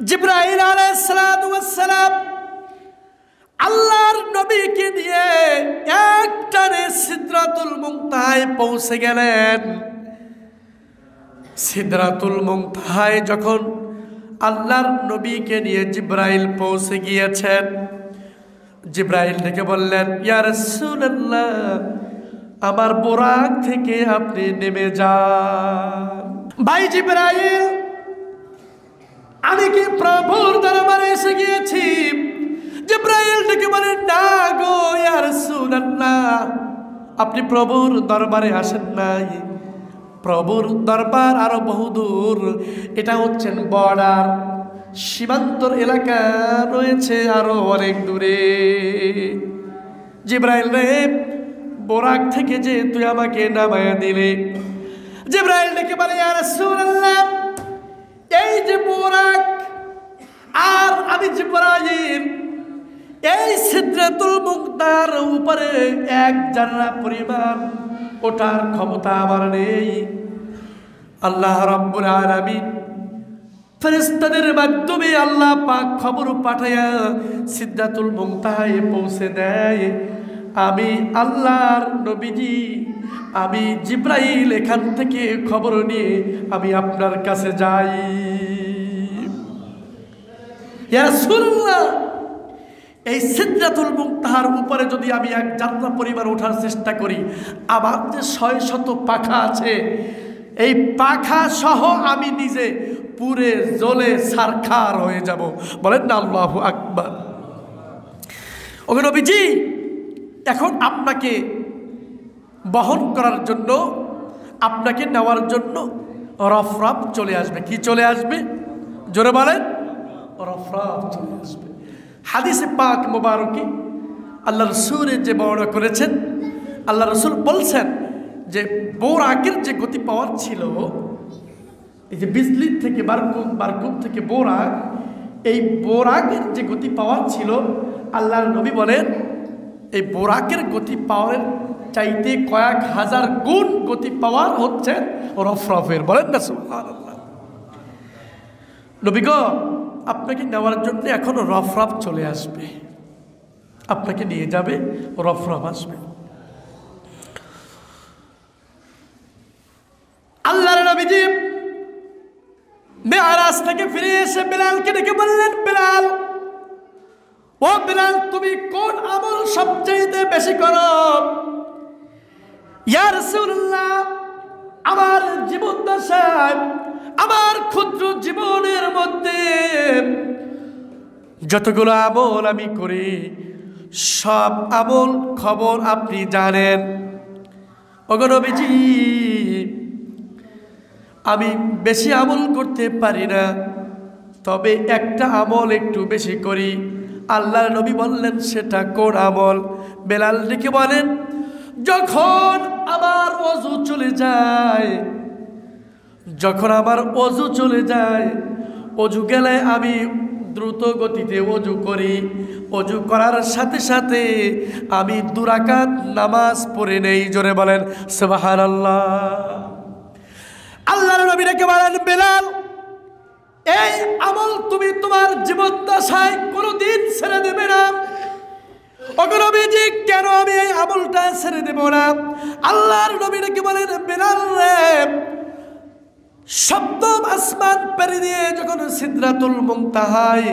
জিবরাইল আলাইহিস সালাতু ওয়াস সালাম আল্লাহর নবীকে নিয়ে একটানে সিদরাতুল মুনতাহায় পৌঁছে গেলেন। সিদরাতুল মুনতাহায় যখন আল্লাহর নবীকে নিয়ে জিবরাইল পৌঁছে গিয়েছেন, জিবরাইল ডেকে বললেন, ইয়া রাসূলুল্লাহ, আমার বোরাক থেকে আপনি নেমে যান। ভাই জিবরাইল, আমি কি প্রভুর দরবারে এসে গিয়েছি? জিবরাইল ডেকে বলেন, না গো ইয়া রাসূলুল্লাহ, আপনি প্রভুর দরবারে আসেন নাই। প্রভুর দরবার আরো বহুদূর, এটা হচ্ছেন বর্ডার, সীমান্তর এলাকা রয়েছে আরো অনেক দূরে। জিবরাইল রে, বোরাক থেকে যে তুই আমাকে নামায়া দিলে। জিবরাইল ডেকে বলে, ইয়া রাসূলুল্লাহ, এই যে বোরাক আর আমি জিবরাইল, এই সিদরাতুল মুনতাহার উপরে এক জাররা পরিমাণ ওঠার ক্ষমতা আমার নেই। আল্লাহ রাব্বুল আলামিন ফেরেশতাদের মাধ্যমে আল্লাহ পাক খবর পাঠায়া সিদরাতুল মুনতাহায় পৌঁছে দেয়। আমি আল্লাহর নবীজি, আমি জিবরাইল এখান থেকে খবর নিয়ে আমি আপনার কাছে যাই। ইয়া রাসূলুল্লাহ, এই সিদরাতুল মুনতাহার উপরে যদি আমি এক যাত্রা পরিবার ওঠার চেষ্টা করি, আমার যে ৬০০ পাখা আছে, এই পাখা সহ আমি নিজে পুরে জ্বলে ছারখার হয়ে যাব। বলেন না আল্লাহু আকবার। ওগো নবীজি, এখন আপনাকে বহন করার জন্য, আপনাকে নেওয়ার জন্য রফরাফ চলে আসবে। কি চলে আসবে? জোরে বলেন, রফরাফ চলে আসবে। হাদিসে পাক মুবারকে আল্লাহ রসুল যে বর্ণনা করেছেন, আল্লাহ রসুল বলছেন যে বোরাকের যে গতি পাওয়ার ছিল, এই যে বিজলির থেকে বারকুম থেকে বোরাক, এই বোরাকের যে গতি পাওয়ার ছিল, আল্লাহর নবী বলেন এই বোরাকের গতি পাওয়ার চাইতে কয়েক হাজার গুণ গতি পাওয়ার হচ্ছে রফরফের। বলেন না সুবহানাল্লাহ। নবী গো, আপনাকে নেওয়ার জন্য এখন রফরফ চলে আসবে, আপনাকে নিয়ে যাবে, রফরফ আসবে। আল্লাহর নবীজি মেরাজ থেকে ফিরে এসে বিলালকে ডেকে বললেন, বিলাল, ও বিলাল, তুমি কোন আমল সবচেয়ে বেশি করো? ইয়া রাসূলুল্লাহ, আমার জীবন দশায়, আমার ক্ষুদ্র জীবনের মধ্যে যতগুলো আমল আমি করি, সব আমল খবর আপনি জানেন। ওগো নবীজি, আমি বেশি আমল করতে পারি না, তবে একটা আমল একটু বেশি করি। আল্লাহর নবী বললেন, সেটা কোন আমল? বেলাল ডেকে বলেন, যখন আমার ওযু চলে যায়, যখন আমার ওযু চলে যায়, ওযু গেলে আমি দ্রুত গতিতে ওযু করি। ওযু করার সাথে সাথে আমি 2 রাকাত নামাজ পড়ে নেই। জোরে বলেন সুবহানাল্লাহ। আল্লাহর নবী ডেকে বলেন, বেলাল, এই আমল তুমি তোমার জীবন দশায় কোনোদিন ছেড়ে দেবে না। ওগো নবীজি, কেন আমি এই আমলটা ছেড়ে দেব না? আল্লাহর নবী ডেকে বলেন, বেলাল রে, 7ম আসমান পেরি দিয়ে যখন সিদরাতুল মুনতাহায়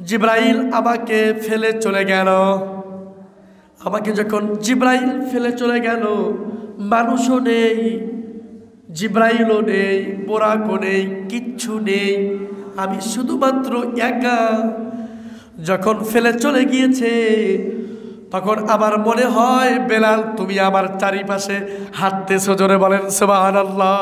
জিবরাইল আমাকে ফেলে চলে গেল, আমাকে যখন জিবরাইল ফেলে চলে গেল, মানুষও নেই, জিবরাইলও নেই, বোরাকও নেই, কিচ্ছু নেই, আমি শুধুমাত্র একা। যখন ফেলে চলে গিয়েছে, তখন আমার মনে হয়, বেলাল, তুমি আমার চারিপাশে হাঁটতেছো। জোরে বলেন সুবহানাল্লাহ।